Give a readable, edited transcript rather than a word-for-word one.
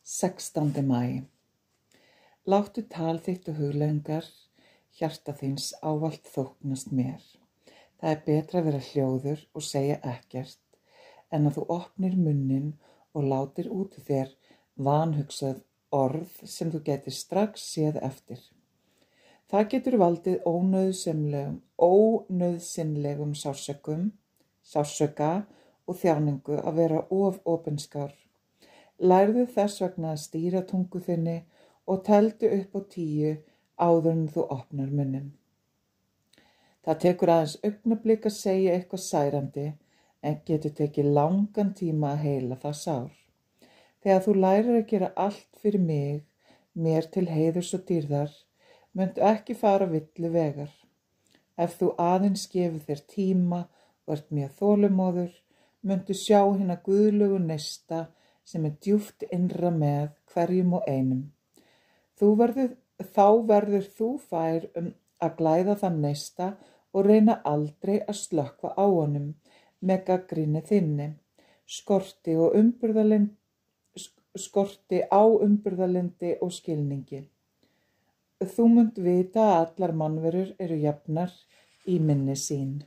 16. maí. Láttu tal þitt og hugleiðingar hjarta þíns ávallt þóknast mér. Það er betra að vera hljóður og segja ekkert, en að þú opnir munninn og látir út úr þér vanhugsað orð sem þú getur strax séð eftir. Það getur valdið ónauðsynlegum sársauka og þjáningu að vera of opinskár. Lærðu þess vegna að stýra tungu þinni og teldu upp á 10 áður en þú opnar munninn. Það tekur aðeins augnablik að segja eitthvað særandi en getur tekið langan tíma að heila það sár. Þegar þú lærir að gera allt fyrir mig, mér til heiðurs og dýrðar, muntu ekki fara villu vegar. Ef þú aðeins gefur þér tíma og ert mjög þolinmóður, muntu sjá hina guðlegu neista sem er djúpt innra með hverjum og einum. Þá verður þú fær að glæða þann neista og reyna aldrei að slökkva á honum með gagnrýni þinni, skorti á umburðarlyndi og skilningi. Þú munt vita að allar mannverur eru jafnar í minni sín.